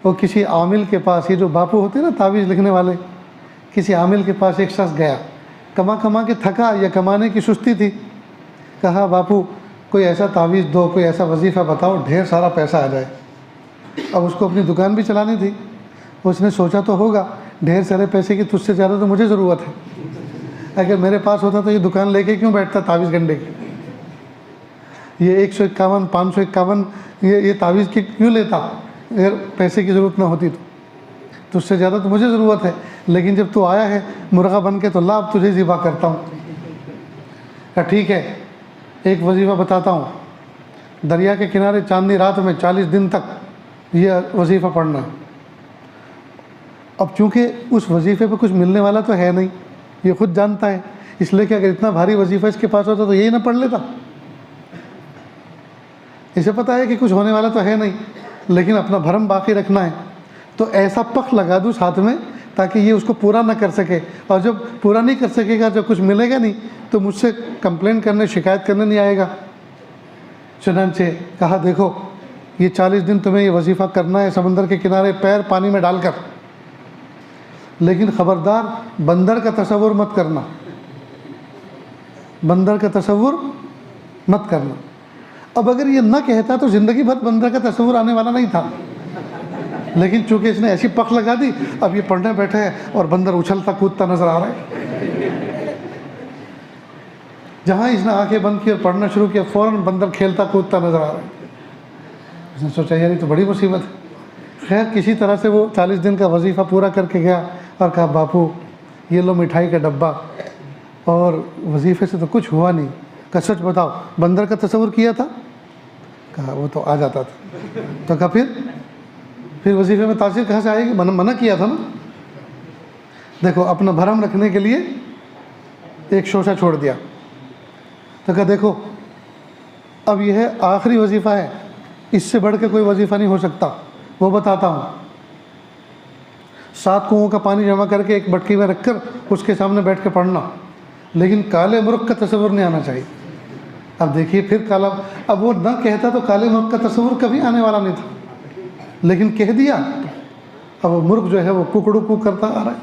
वो किसी आमिल के पास, ये जो बापू होते हैं ना तावीज़ लिखने वाले, किसी आमिल के पास एक शख्स गया, कमा कमा के थका या कमाने की सुस्ती थी। कहा बापू कोई ऐसा तावीज़ दो, कोई ऐसा वजीफ़ा बताओ ढेर सारा पैसा आ जाए। अब उसको अपनी दुकान भी चलानी थी। उसने सोचा तो होगा ढेर सारे पैसे की तुझसे ज़्यादा तो मुझे ज़रूरत है, अगर मेरे पास होता तो ये दुकान लेके क्यों बैठता तावीज़ गंडे की, ये 151 551 ये तावीज़ की क्यों लेता अगर पैसे की ज़रूरत ना होती तो। तुझसे ज़्यादा तो मुझे ज़रूरत है, लेकिन जब तू आया है मुर्गा बन के तो ला अब तुझे ज़िबा करता हूँ। ठीक है, एक वजीफ़ा बताता हूँ। दरिया के किनारे चांदनी रात में 40 दिन तक ये वजीफ़ा पढ़ना है। अब चूँकि उस वजीफ़े पे कुछ मिलने वाला तो है नहीं, ये खुद जानता है, इसलिए कि अगर इतना भारी वजीफ़ा इसके पास होता तो यही ना पढ़ लेता। इसे पता है कि कुछ होने वाला तो है नहीं, लेकिन अपना भरम बाकी रखना है, तो ऐसा पख लगा दूँ साथ में ताकि ये उसको पूरा ना कर सके। और जब पूरा नहीं कर सकेगा, जब कुछ मिलेगा नहीं, तो मुझसे कंप्लेन करने, शिकायत करने नहीं आएगा। चुनांचे कहा देखो ये 40 दिन तुम्हें ये वजीफ़ा करना है समंदर के किनारे पैर पानी में डालकर, लेकिन ख़बरदार बंदर का तसव्वुर मत करना, बंदर का तसव्वुर मत करना। अब अगर ये न कहता तो ज़िंदगी भर बंदर का तसव्वुर आने वाला नहीं था, लेकिन चूँकि इसने ऐसी पख लगा दी, अब ये पढ़ने बैठे हैं और बंदर उछलता कूदता नज़र आ रहा है। जहाँ इसने आंखें बंद की और पढ़ना शुरू किया, फ़ौरन बंदर खेलता कूदता नज़र आ रहा है। उसने सोचा यार ये तो बड़ी मुसीबत है। खैर किसी तरह से वो 40 दिन का वजीफ़ा पूरा करके गया और कहा बापू ये लो मिठाई का डब्बा, और वजीफ़े से तो कुछ हुआ नहीं। कहा सच बताओ बंदर का तसव्वुर किया था? कहा वो तो आ जाता था। तो कहा फिर वजीफ़े में तासीर कहाँ से आएगी, मना किया था ना। देखो अपना भरम रखने के लिए एक शोशा छोड़ दिया। तो कहा देखो अब यह है आखिरी वजीफ़ा है, इससे बढ़ के कोई वजीफ़ा नहीं हो सकता, वो बताता हूँ। 7 कुओं का पानी जमा करके एक मटकी में रखकर उसके सामने बैठ के पढ़ना, लेकिन काले मुर्ग का तसव्वुर नहीं आना चाहिए। अब देखिए फिर काला, अब वो न कहता तो काले मुर्ग का तसव्वुर कभी आने वाला नहीं था, लेकिन कह दिया। अब वो मुर्ग जो है वो कुकड़ू कुक करता आ रहा है।